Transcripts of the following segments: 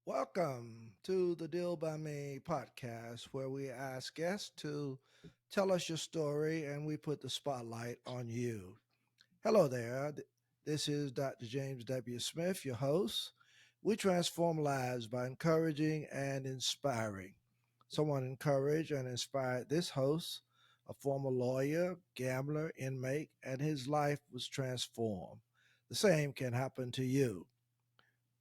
Welcome to the Deal by Me podcast, where we ask guests to tell us your story and we put the spotlight on you. Hello there. This is Dr. James W. Smith, your host. We transform lives by encouraging and inspiring. Someone encouraged and inspired this host, a former lawyer, gambler, inmate, and his life was transformed. The same can happen to you.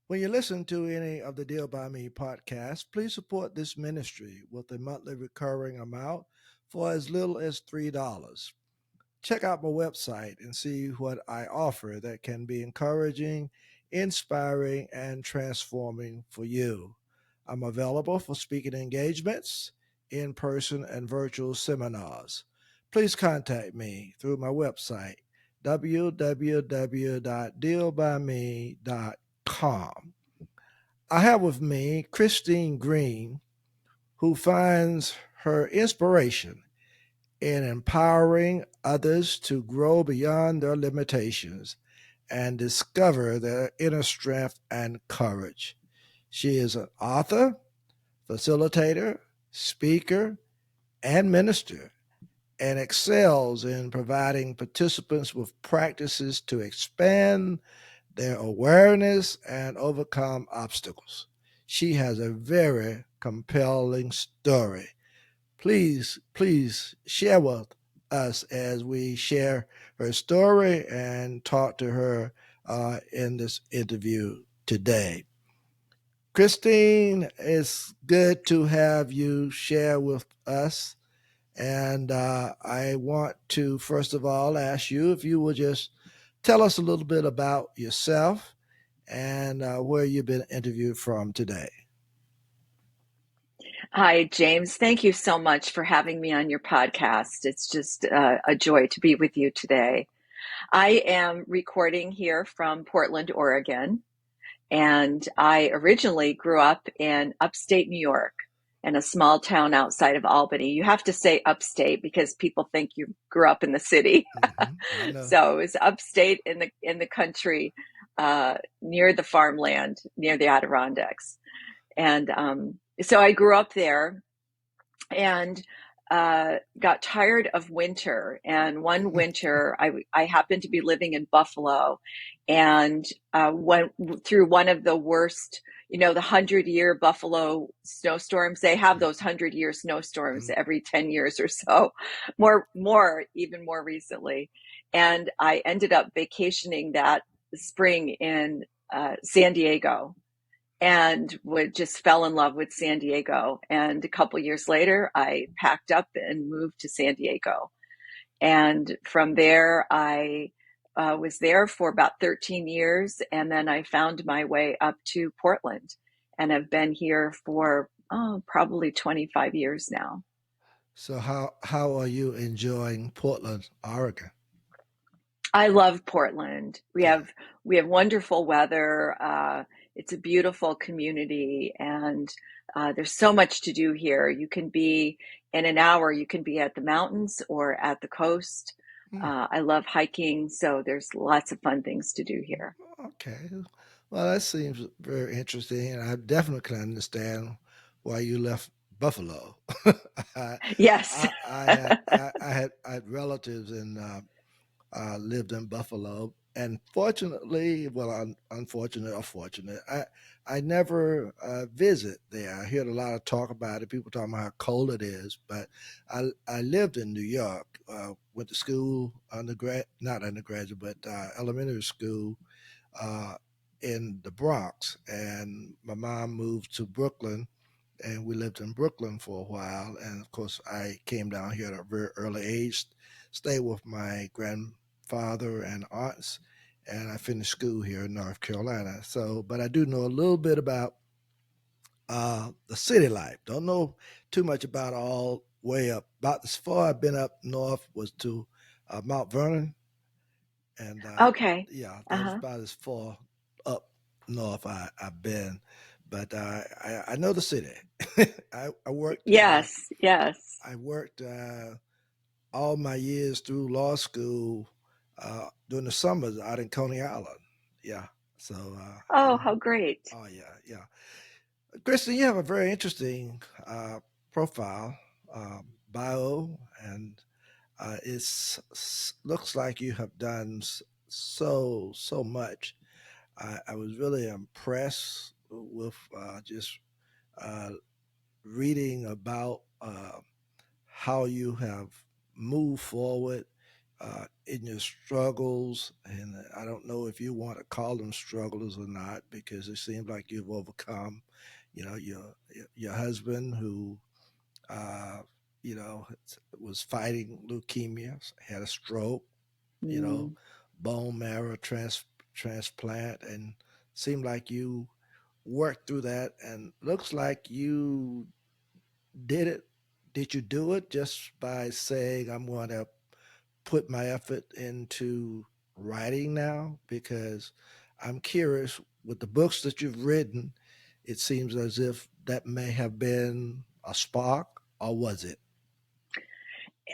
When you listen to any of the Deal by Me podcasts, please support this ministry with a monthly recurring amount for as little as $3. Check out my website and see what I offer that can be encouraging, inspiring, and transforming for you. I'm available for speaking engagements, in person, and virtual seminars. Please contact me through my website, www.dealbyme.com. I have with me Christine Green, who finds her inspiration in empowering others to grow beyond their limitations and discover their inner strength and courage. She is an author, facilitator, speaker, and minister, and excels in providing participants with practices to expand their awareness and overcome obstacles. She has a very compelling story. Please share with us as we share her story and talk to her in this interview today. Christine, it's good to have you share with us. And I want to, first of all, ask you if you will just tell us a little bit about yourself and where you've been interviewed from today. Hi, James. Thank you so much for having me on your podcast. It's just a joy to be with you today. I am recording here from Portland, Oregon, and I originally grew up in upstate New York in a small town outside of Albany. You have to say upstate because people think you grew up in the city. I know. So it was upstate in the country, near the farmland, near the Adirondacks. And so I grew up there and got tired of winter. And one winter, I happened to be living in Buffalo and went through one of the worst, the 100-year Buffalo snowstorms. They have those 100-year snowstorms every 10 years or so, even more recently. And I ended up vacationing that spring in San Diego and would just fell in love with San Diego. And a couple years later, I packed up and moved to San Diego. And from there, I was there for about 13 years. And then I found my way up to Portland and have been here for probably 25 years now. So how are you enjoying Portland, Oregon? I love Portland. We Good. have we have wonderful weather. It's a beautiful community, and there's so much to do here. You can be in an hour. You can be at the mountains or at the coast. Mm, I love hiking, so there's lots of fun things to do here. okay. Well, that seems very interesting, and I definitely can understand why you left Buffalo. I, Yes. I had relatives in lived in Buffalo, and fortunately, well, unfortunate or fortunate, I never visit there. I heard a lot of talk about it. People talking about how cold it is, but I lived in New York. Went to school, not undergraduate, but elementary school uh, in the Bronx, and my mom moved to Brooklyn. And we lived in Brooklyn for a while, and of course, I came down here at a very early age, stayed with my grandfather and aunts, and I finished school here in North Carolina. So, but I do know a little bit about the city life. Don't know too much about all way up. About as far I've been up north was to Mount Vernon, and Okay. yeah, that was Uh-huh. about as far up north I've been. But I know the city. I worked. Yes. Yes. I worked all my years through law school during the summers out in Coney Island. Yeah. So Oh, I'm. how great. Oh yeah, yeah. Kristen, you have a very interesting profile, bio, and looks like you have done so much. I was really impressed with just uh, reading about how you have moved forward in your struggles. And I don't know if you want to call them struggles or not, because it seems like you've overcome, your husband who, uh, was fighting leukemia, had a stroke, you know, Mm, bone marrow transplant, and seemed like you worked through that, and looks like you did it. Did you do it just by saying, I'm going to put my effort into writing now? Because I'm curious, with the books that you've written, it seems as if that may have been a spark, or was it?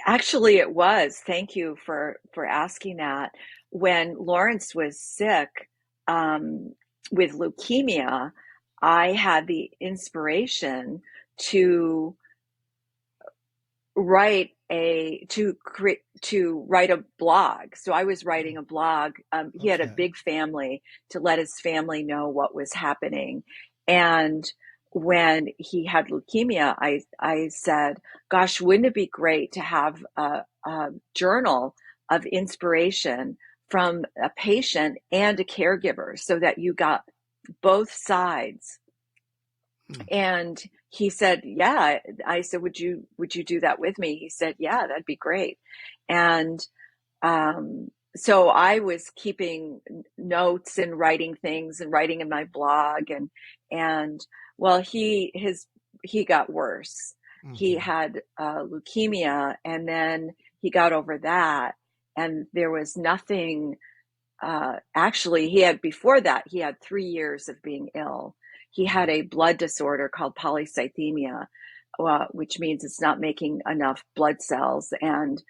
actually, it was. Thank you for asking that. When Lawrence was sick um, with leukemia, I had the inspiration to write a blog. So I was Mm. writing a blog. He had a Okay. big family, to let his family know what was happening. And when he had leukemia, I said, gosh, wouldn't it be great to have a journal of inspiration from a patient and a caregiver, so that you got both sides? Mm. And he said, yeah. I said, would you do that with me? He said, yeah, that'd be great. And so I was keeping notes and writing things and writing in my blog. And well, he got worse. He Hmm. had leukemia, and then he got over that, and there was nothing. Actually, he had before that, he had 3 years of being ill. He had a blood disorder called polycythemia, which means it's not making enough blood cells. And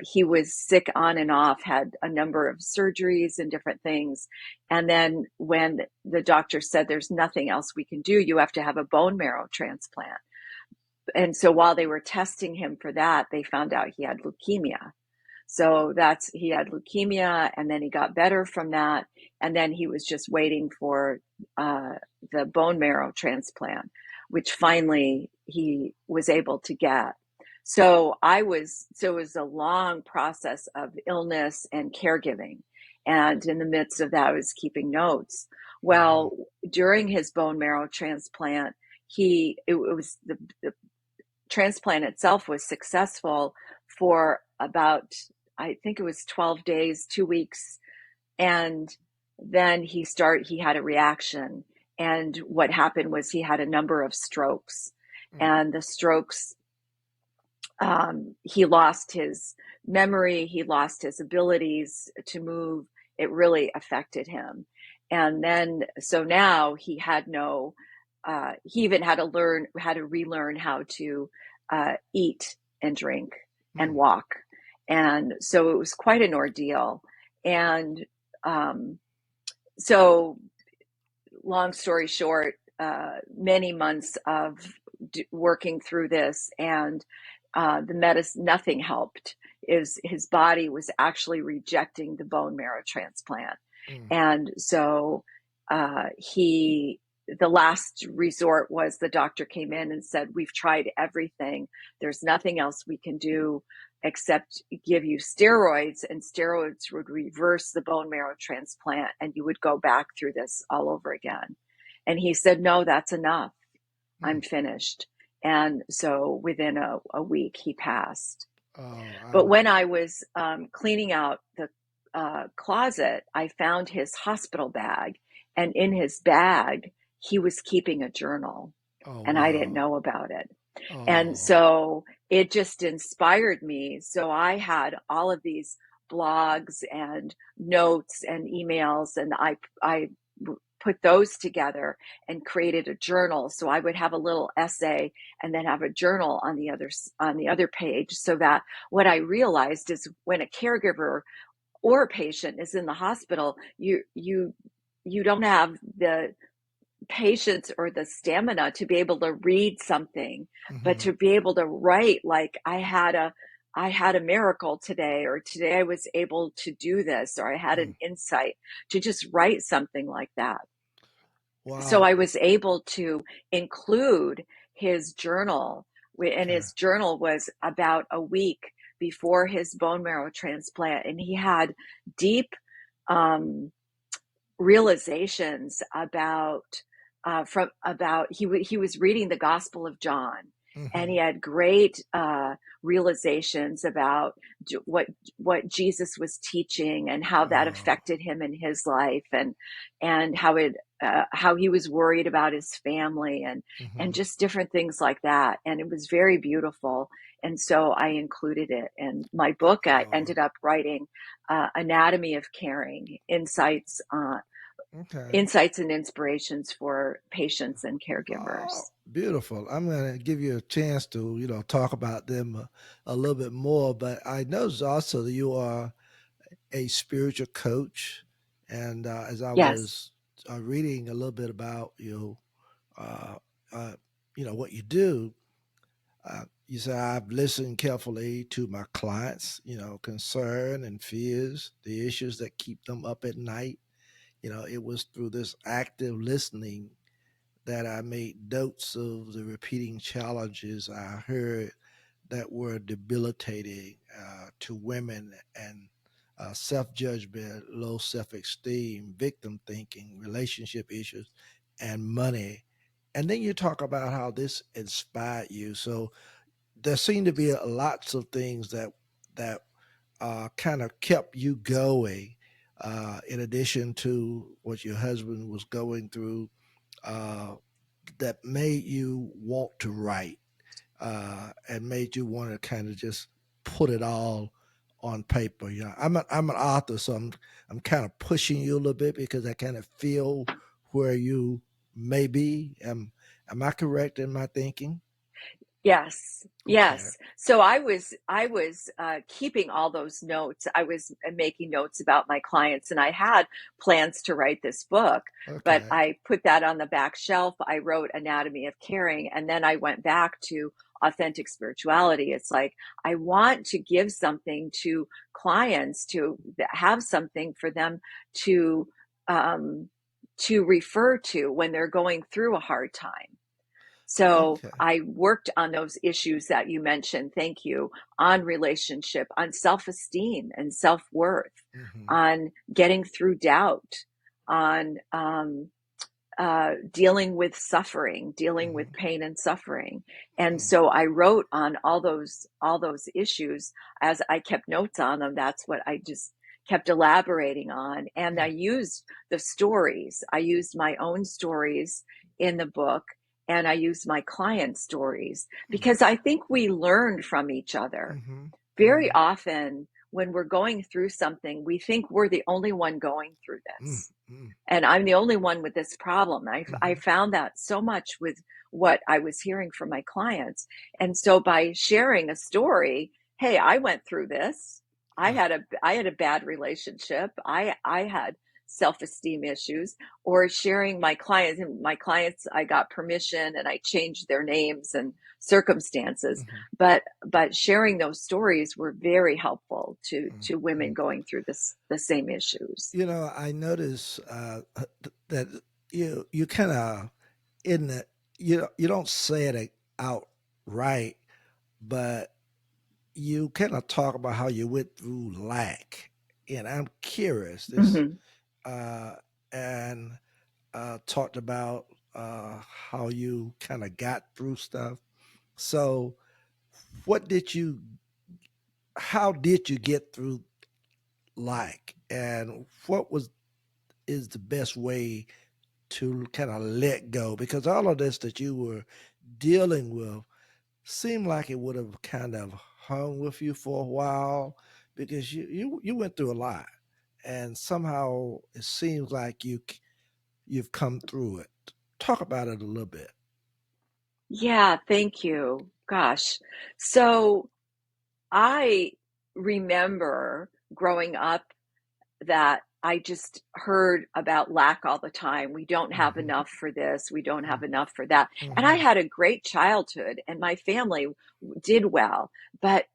he was sick on and off, had a number of surgeries and different things. And then when the doctor said, there's nothing else we can do, you have to have a bone marrow transplant. And so while they were testing him for that, they found out he had leukemia. So he had leukemia, and then he got better from that. And then he was just waiting for uh, the bone marrow transplant, which finally he was able to get. So it was a long process of illness and caregiving. And in the midst of that, I was keeping notes. Hmm. Well, during his bone marrow transplant, it was the transplant itself was successful for about, I think it was 12 days, 2 weeks. And then he had a reaction. And what happened was he had a number of strokes. Mm. And the strokes, he lost his memory, he lost his abilities to move. It really affected him. And then, so now he had no, he even had to relearn how to eat and drink and Mm. walk. And so it was quite an ordeal. And um, so long story short, many months of working through this, and the medicine, nothing helped. Is his body was actually rejecting the bone marrow transplant, Mm. and so the last resort was, the doctor came in and said, we've tried everything. There's nothing else we can do except give you steroids, and steroids would reverse the bone marrow transplant, and you would go back through this all over again. And he said, no, that's enough. Mm. I'm finished. And so within a week, he passed. Oh, But I'm. when I was cleaning out the closet, I found his hospital bag. And in his bag, he was keeping a journal. Oh, And I didn't wow. know about it. And Oh. so it just inspired me. So I had all of these blogs and notes and emails, and I put those together and created a journal. So I would have a little essay and then have a journal on the other page, so that what I realized is, when a caregiver or a patient is in the hospital, you don't have patience or the stamina to be able to read something, but Mm-hmm. to be able to write like I had a miracle today, or today I was able to do this, or I had Mm. an insight, to just write something like that. So Wow. I was able to include his journal, and Okay. his journal was about a week before his bone marrow transplant, and he had deep um, realizations about he was reading the Gospel of John, and Mm-hmm. he had great realizations about what Jesus was teaching, and how that Oh. affected him in his life, and how he was worried about his family, and Mm-hmm. just different things like that. And it was very beautiful. And so I included it in my book. I Oh. ended up writing Anatomy of Caring, Okay. insights and inspirations for patients and Oh, caregivers. beautiful. I'm going to give you a chance to, talk about them a little bit more, but I noticed also that you are a spiritual coach. And as I Yes. was reading a little bit about uh, uh, what you do, you said I've listened carefully to my clients, concern and fears, the issues that keep them up at night. It was through this active listening that I made notes of the repeating challenges I heard that were debilitating to women, and self judgment, low self esteem, victim thinking, relationship issues, and money. And then you talk about how this inspired you. So there seem to be lots of things that kind of kept you going. In addition to what your husband was going through, uh, that made you want to write, and made you want to kind of just put it all on paper. I'm an author, so I'm kind of pushing you a little bit because I kind of feel where you may be. Am I correct in my thinking? Yes, Okay. yes. So I was keeping all those notes. I was making notes about my clients, and I had plans to write this book, but Okay. I put that on the back shelf. I wrote Anatomy of Caring, and then I went back to authentic spirituality. It's like I want to give something to clients, to have something for them to um, to refer to when they're going through a hard time. So Okay. I worked on those issues that you mentioned. Thank you. On relationship, on self esteem and self worth, Hmm. on getting through doubt, on dealing with suffering, dealing with Hmm. pain and suffering. And so I wrote on all those issues as I kept notes on them. That's what I just kept elaborating on. And I used the stories. I used my own stories in the book, and I used my client stories, because I think we learn from each other. Hmm. Very Hmm. often when we're going through something, we think we're the only one going through Hmm. this, Hmm. and I'm the only one with this problem. I Hmm. found that so much with what I was hearing from my clients. And so by sharing a story, hey, I went through this. I had a bad relationship. I had self-esteem issues. Or sharing my clients, I got permission and I changed their names and circumstances. Hmm. But sharing those stories were very helpful to women Hmm. going through the same issues. I notice that you kind of in the you don't say it outright, but you kind of talk about how you went through lack, and I'm curious this Hmm. uh, and talked about how you kind of got through stuff. So, what did you? How did you get through lack, and what was is the best way to kind of let go, because all of this that you were dealing with seemed like it would have kind of hung with you for a while, because you went through a lot, and somehow it seems like you've come through it. Talk about it a little bit. Yeah, thank you. Gosh. So I remember growing up that I just heard about lack all the time. We don't have Mm-hmm. enough for this. We don't have enough for that. And I Mm-hmm. had a great childhood and my family did well, but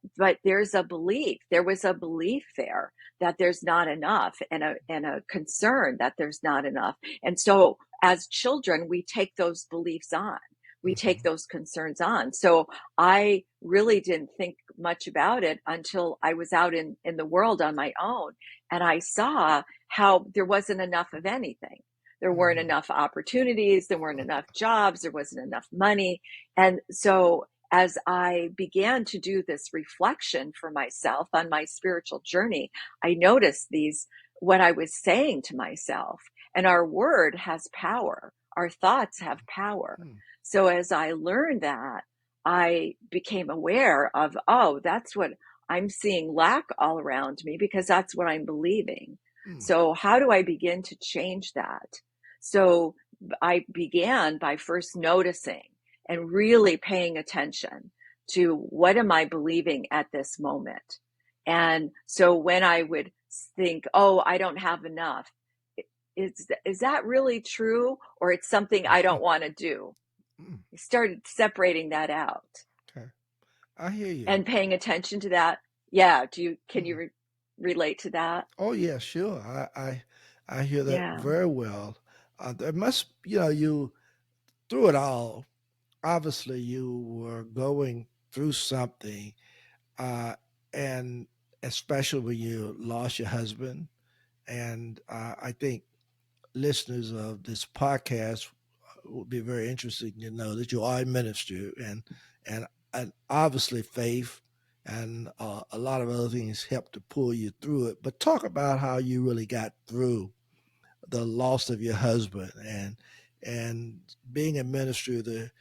there was a belief there that there's not enough, and a concern that there's not enough. And so as children, we take those beliefs on. We take Mm-hmm. those concerns on. So I really didn't think much about it until I was out in the world on my own. And I saw how there wasn't enough of anything. There weren't Mm-hmm. enough opportunities. There weren't enough jobs. There wasn't enough money. And so as I began to do this reflection for myself on my spiritual journey, I noticed what I was saying to myself. And our word has power. Our thoughts have power. So as I learned that, I became aware of, oh, that's what I'm seeing, lack all around me, because that's what I'm believing. Mm-hmm. So how do I begin to change that? So I began by first noticing and really paying attention to what am I believing at this moment. And so when I would think, oh, I don't have enough, is that really true? Or it's something I don't want to do? Mm-hmm. I started separating that out Okay. I hear you. and paying attention to that. Yeah. Can Mm. you relate to that? Oh yeah, sure. I hear that Yeah. very well. There must, you through it all. Obviously, you were going through something, uh, and especially when you lost your husband. And I think listeners of this podcast would be very interested to know that you are a minister, and and obviously faith and a lot of other things help to pull you through it. But talk about how you really got through the loss of your husband and being a minister, the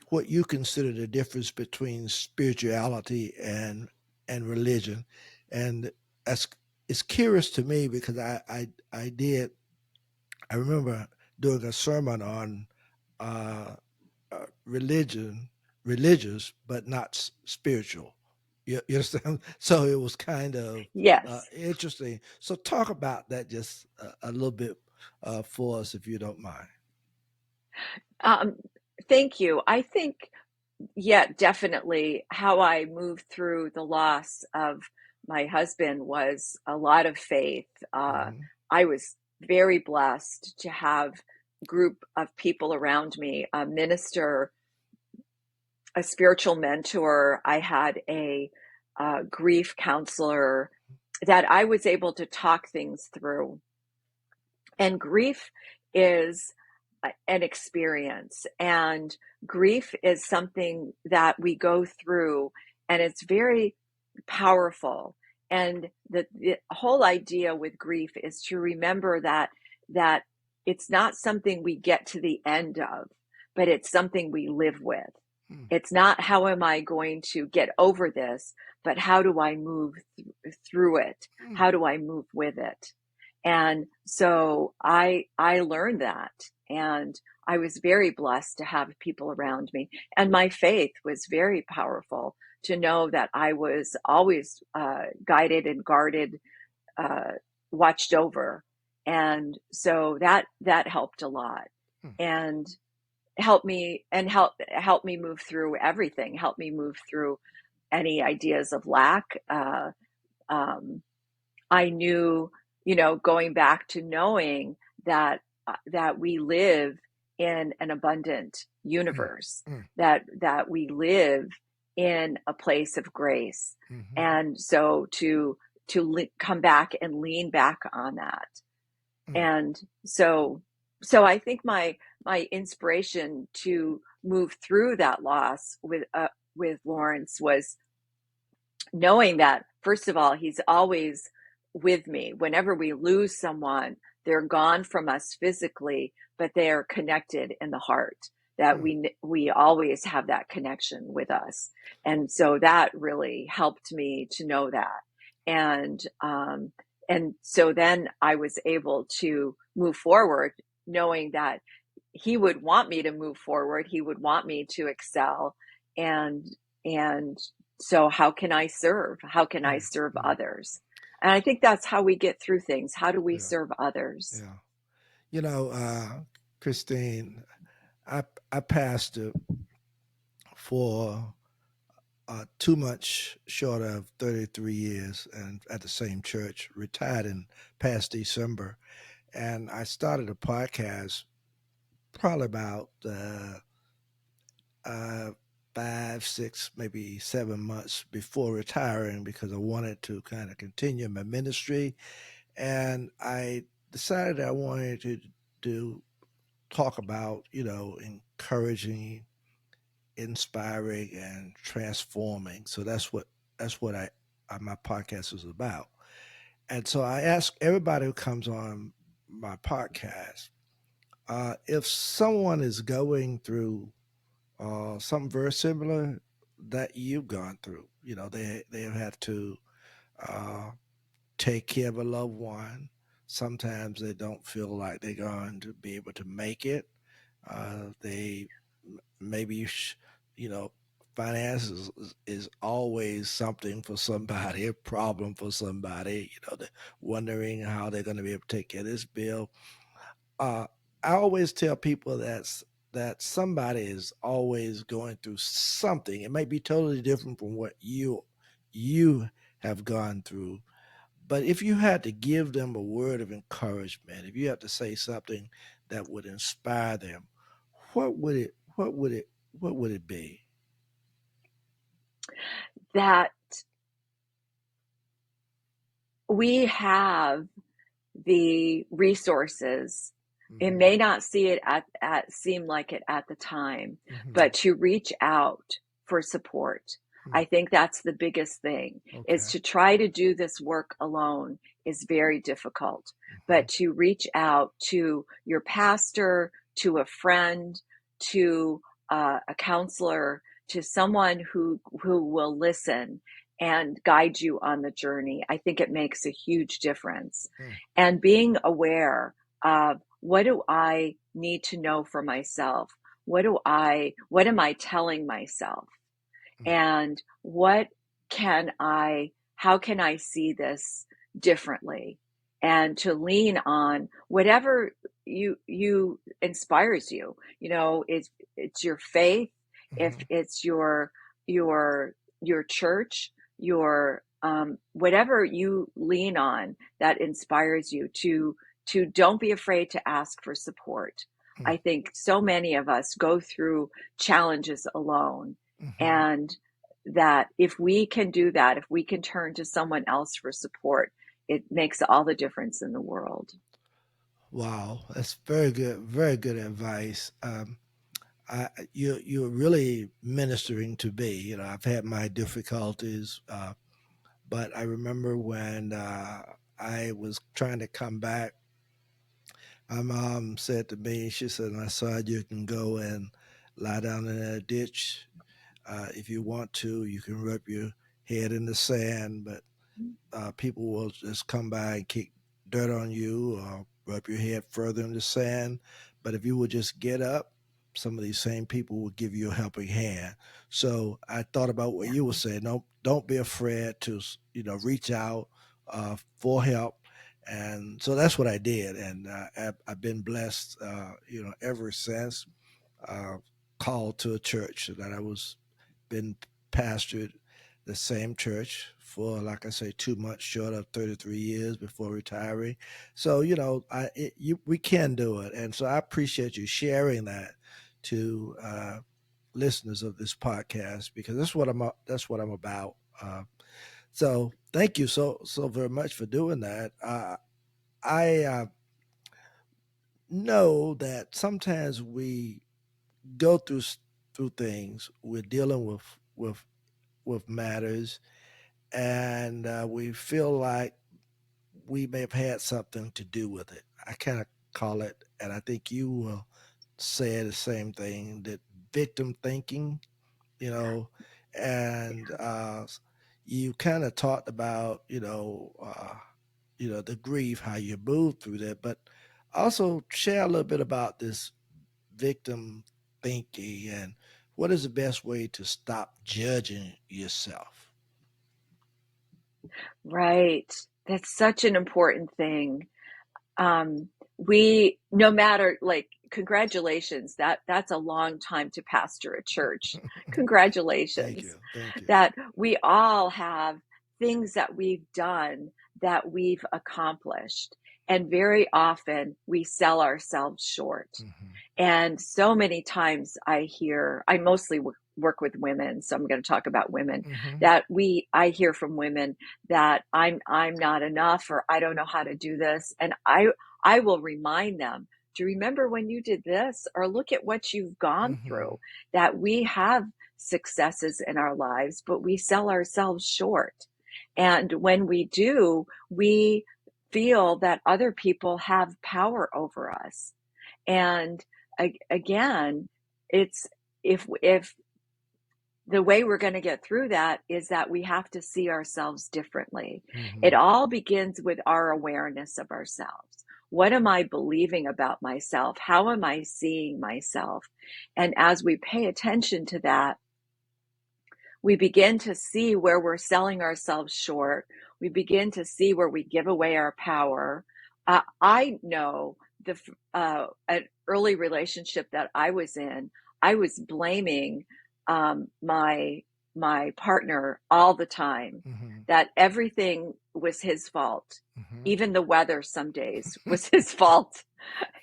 what you consider the difference between spirituality and religion. And that's it's curious to me because I remember doing a sermon on uh, religion, religious but not spiritual. You understand? So it was kind of Yes. interesting. So talk about that just a little bit for us, if you don't mind. Um, Thank you. I think, yeah, definitely how I moved through the loss of my husband was a lot of faith. Hmm. I was very blessed to have a group of people around me, a minister, a spiritual mentor. I had a grief counselor that I was able to talk things through. And grief is an experience, and grief is something that we go through, and it's very powerful. And the whole idea with grief is to remember that it's not something we get to the end of, but it's something we live with. Mm, It's not how am I going to get over this, but how do I move through it? mm, How do I move with it? And so I learned that, and I was very blessed to have people around me. And my faith was very powerful to know that I was always guided and guarded, uh, watched over. And so that helped a lot, mm, and help me move through everything, help me move through any ideas of lack. Um, I knew, going back to knowing that we live in an abundant mm, universe, mm, that we live in a place of grace, mhm, and so to come back and lean back on that. mm, And so I think my inspiration to move through that loss with Lawrence was knowing that, first of all, he's always with me. Whenever we lose someone, they're gone from us physically, but they are connected in the heart, that mm, we always have that connection with us. And so that really helped me to know that. And and so then I was able to move forward, knowing that he would want me to move forward. He would want me to excel. And and so how can I serve? How can I mm, serve mm. others? And I think that's how we get through things. How do we Yeah, serve others? yeah. You know, Christine, I pastored for too much short of 33 years and at the same church, retired in past December. And I started a podcast probably about uh, 5, 6, maybe 7 months before retiring because I wanted to kind of continue my ministry. And I decided I wanted to do talk about, encouraging, inspiring, and transforming. So that's what my podcast is about. And so I ask everybody who comes on my podcast, if someone is going through something very similar that you've gone through. They have had to uh, take care of a loved one. Sometimes they don't feel like they're going to be able to make it. They maybe you know finances is always something for somebody, a problem for somebody. They're wondering how they're going to be able to take care of this bill. uh, I always tell people that somebody is always going through something. It might be totally different from what you have gone through. But if you had to give them a word of encouragement, if you had to say something that would inspire them, what would it be? That we have the resources. It Hmm. may not see it at seem like it at the time, Hmm. but to reach out for support. I think that's the biggest thing, is Okay. to try to do this work alone is very difficult. Hmm. But to reach out to your pastor, to a friend, to a counselor, to someone who will listen and guide you on the journey, I think it makes a huge difference. And being aware of, what do I need to know for myself? What am I telling myself? And how can I see this differently? And to lean on whatever you inspires you. It's your faith, if Hmm. it's your your church, your whatever you lean on that inspires you to don't be afraid to ask for support. I think so many of us go through challenges alone, Hmm. and that if we can do that, if we can turn to someone else for support, it makes all the difference in the world. Wow, that's very good advice. You're really ministering to me. I've had my difficulties, but I remember when I was trying to come back, my mom said to me, she said, "My son, you can go and lie down in a ditch. If you want to, you can rub your head in the sand, but people will just come by and kick dirt on you or rub your head further in the sand. But if you would just get up, some of these same people will give you a helping hand." So I thought about what Yeah. you were saying. Don't be afraid to reach out for help. And so that's what I did, and I've been blessed, ever since. Uh, Called to a church that I was been pastored the same church for, like I say, 2 months short of 33 years before retiring. So we can do it, and so I appreciate you sharing that to listeners of this podcast, because that's what I'm about. So thank you so very much for doing that. I know that sometimes we go through things. We're dealing with matters, and we feel like we may have had something to do with it. I kind of call it, and I think you will say the same thing, that victim thinking, you know, and you kind of talked about, the grief, how you moved through that, but also share a little bit about this victim thinking and what is the best way to stop judging yourself. Right. That's such an important thing. We, no matter, like, congratulations, that's a long time to pastor a church. Thank you. Congratulations. Thank you. That we all have things that we've done that we've accomplished. And very often we sell ourselves short. Hmm. And so many times I mostly work with women, so I'm going to talk about women, Hmm. that I hear from women that I'm not enough, or I don't know how to do this. And I will remind them to remember when you did this, or look at what you've gone Hmm. through, that we have successes in our lives, but we sell ourselves short. And when we do, we feel that other people have power over us. And again, it's, if the way we're going to get through that is that we have to see ourselves differently. It Hmm. all begins with our awareness of ourselves. What am I believing about myself? How am I seeing myself? And as we pay attention to that, we begin to see where we're selling ourselves short. We begin to see where we give away our power. I know an early relationship that I was in, I was blaming my partner all the time. Hmm. That everything was his fault. Hmm. Even the weather some days was his fault,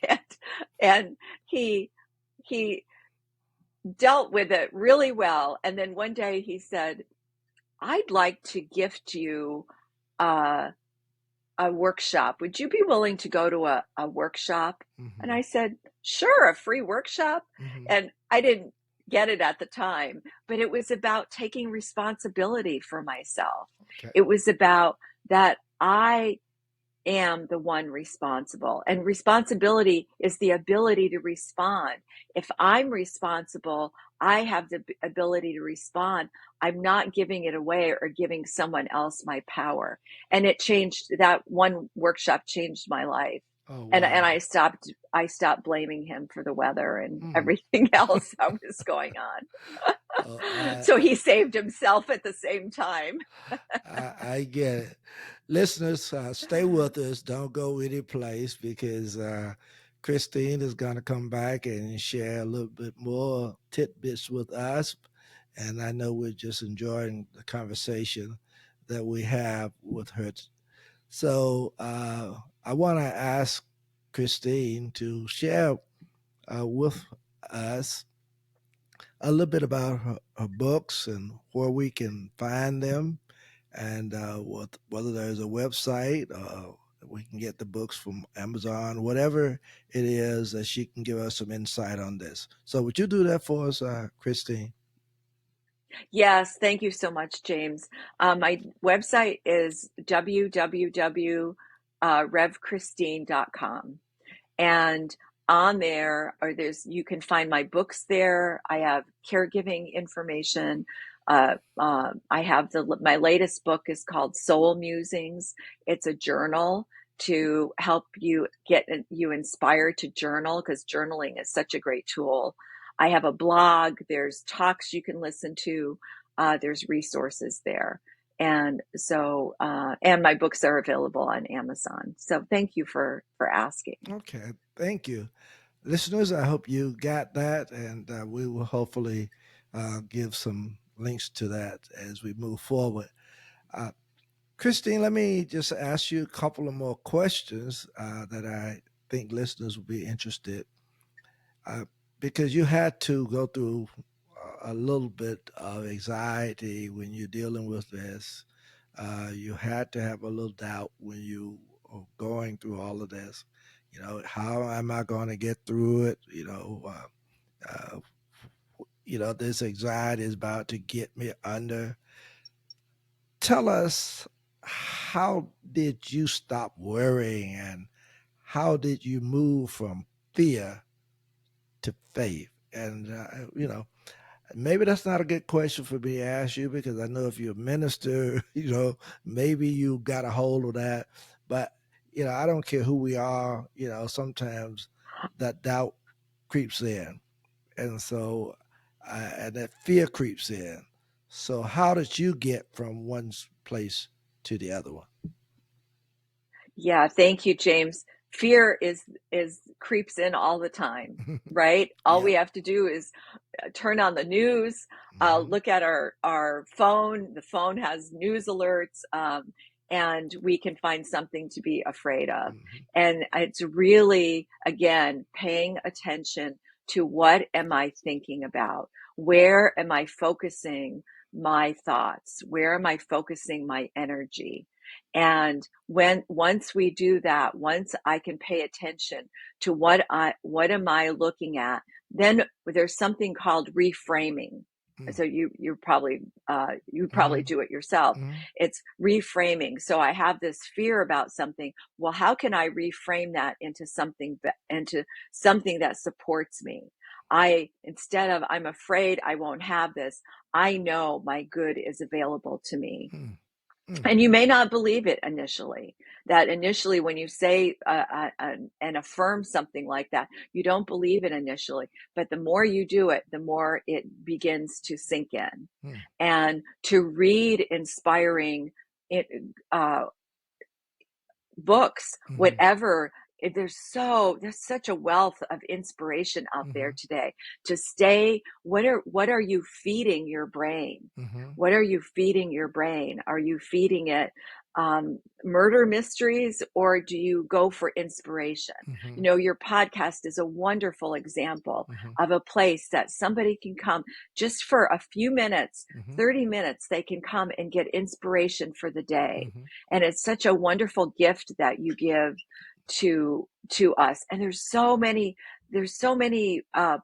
and and he he dealt with it really well. And then one day he said, I'd like to gift you uh, a workshop. Would you be willing to go to a workshop? And Hmm. I said, sure, a free workshop. Hmm. And I didn't get it at the time, but it was about taking responsibility for myself. Okay. It was about that I am the one responsible. And responsibility is the ability to respond. If I'm responsible, I have the ability to respond. I'm not giving it away or giving someone else my power. And it changed, that one workshop changed my life. Oh, And wow. I stopped blaming him for the weather and Hmm. everything else that was going on. Oh, So he saved himself at the same time. I get it. Listeners, stay with us. Don't go any place because Christine is going to come back and share a little bit more tidbits with us. And I know we're just enjoying the conversation that we have with her. So I want to ask Christine to share with us a little bit about her books and where we can find them, and whether there's a website, we can get the books from Amazon, whatever it is that she can give us some insight on this. So, would you do that for us, Christine? Yes, thank you so much, James. My website is www.revchristine.com. And on there, or you can find my books there. I have caregiving information. I have my latest book is called Soul Musings. It's a journal to help you get you inspired to journal, because journaling is such a great tool. I have a blog. There's talks you can listen to. There's resources there. And so, and my books are available on Amazon. So thank you for asking. Okay, thank you. Listeners, I hope you got that, and we will hopefully give some links to that as we move forward. Uh, Christine, let me just ask you a couple of more questions that I think listeners will be interested, uh, because you had to go through a little bit of anxiety when you're dealing with this. You had to have a little doubt when you are going through all of this. You know, how am I going to get through it? Uh, this anxiety is about to get me under. Tell us, how did you stop worrying, and how did you move from fear to faith? And maybe that's not a good question for me to ask you, because I know if you're a minister, maybe you got a hold of that. But I don't care who we are. Sometimes that doubt creeps in, and so and that fear creeps in. So how did you get from one place to the other one? Yeah, thank you, James. Fear is creeps in all the time, right? All we Yep. have to do is turn on the news, Hmm. look at our phone. The phone has news alerts, and we can find something to be afraid of. Hmm. And it's really, again, paying attention to what am I thinking about? Where am I focusing my thoughts? Where am I focusing my energy? And once we do that, once I can pay attention to what am I looking at, then there's something called reframing. So you probably Hmm. do it yourself. Hmm. It's reframing. So I have this fear about something. Well, how can I reframe that into something that supports me? I instead of I'm afraid I won't have this, I know my good is available to me. Hmm. And you may not believe it initially. That initially, when you say and affirm something like that, you don't believe it initially. But the more you do it, the more it begins to sink in. Hmm. And to read inspiring it, books, Hmm. whatever. There's such a wealth of inspiration out there Hmm. today. To stay, what are you feeding your brain? Hmm. What are you feeding your brain? Are you feeding it murder mysteries, or do you go for inspiration? Hmm. Your podcast is a wonderful example Hmm. of a place that somebody can come just for a few minutes, Hmm. 30 minutes, they can come and get inspiration for the day. Hmm. And it's such a wonderful gift that you give to us. And there's so many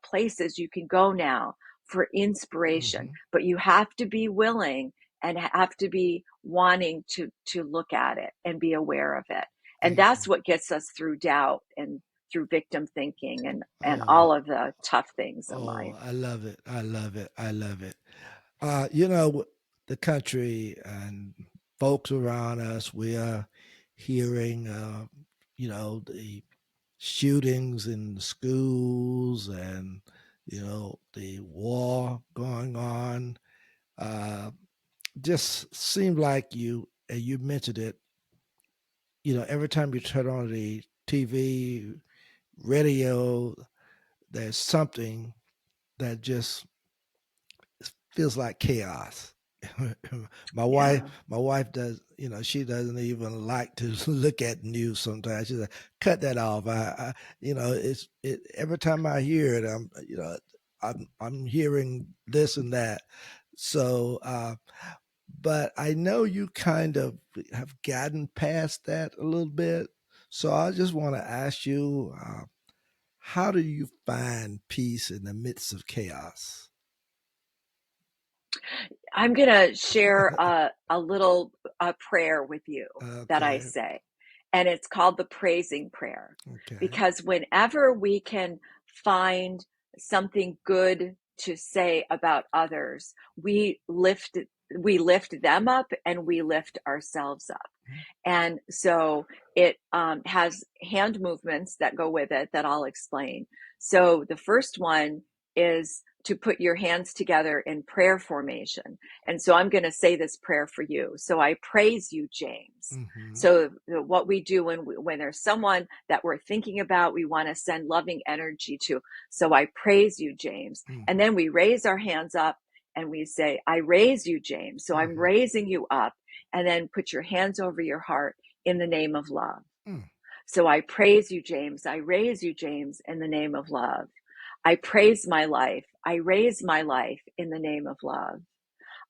places you can go now for inspiration, Hmm. but you have to be willing and have to be wanting to look at it and be aware of it. And Amen. that's what gets us through doubt and through victim thinking and Oh, all of the tough things in oh, life. I love it. I love it. I love it. The country and folks around us, we are hearing, the shootings in schools and, the war going on. Uh, just seemed like you mentioned it, every time you turn on the TV, radio, there's something that just feels like chaos. Yeah. My wife does, she doesn't even like to look at news sometimes. She's like, cut that off. Every time I hear it, I'm hearing this and that. So, but I know you kind of have gotten past that a little bit. So I just want to ask you, how do you find peace in the midst of chaos? I'm going to share a little prayer with you that I Okay. say, and it's called the praising prayer. Okay. Because whenever we can find something good to say about others, we lift them up and we lift ourselves up. And so it has hand movements that go with it that I'll explain. So the first one is to put your hands together in prayer formation. And so I'm going to say this prayer for you. So I praise you, James. Mm-hmm. So what we do when there's someone that we're thinking about, we want to send loving energy to. So I praise you, James. And Mm-hmm. then we raise our hands up and we say, I raise you, James. So I'm Mm-hmm. raising you up, and then put your hands over your heart in the name of love. Mm. So I praise you, James. I raise you, James, in the name of love. I praise my life. I raise my life in the name of love.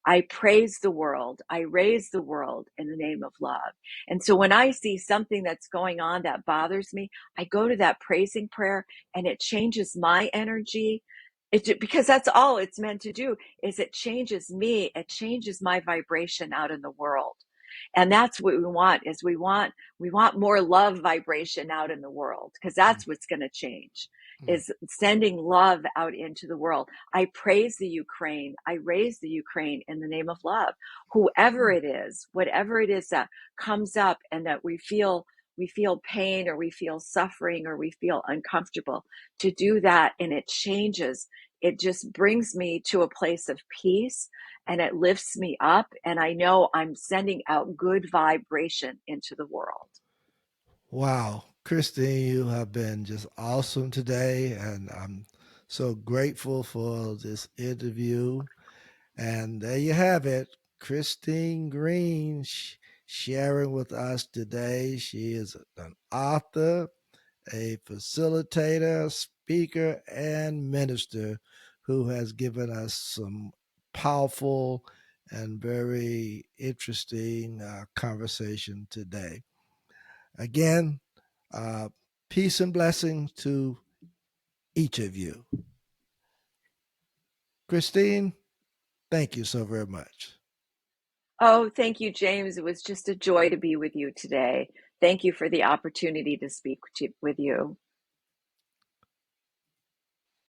I praise the world. I raise the world in the name of love. And so when I see something that's going on that bothers me, I go to that praising prayer and it changes my energy. Because that's all it's meant to do is it changes me. It changes my vibration out in the world. And that's what we want is we want more love vibration out in the world, because that's what's going to change Mm. is sending love out into the world. I praise the Ukraine. I raise the Ukraine in the name of love. Whoever Mm. it is, whatever it is that comes up and that we feel pain or we feel suffering or we feel uncomfortable, to do that, and it changes. It just brings me to a place of peace and it lifts me up, and I know I'm sending out good vibration into the world. Wow, Christine, you have been just awesome today, and I'm so grateful for this interview. And there you have it, Christine Green sharing with us today. She is an author, a facilitator, speaker, and minister who has given us some powerful and very interesting conversation today. Again, uh, peace and blessings to each of you. Christine, thank you so very much. Oh, thank you, James. It was just a joy to be with you today. Thank you for the opportunity to speak with you.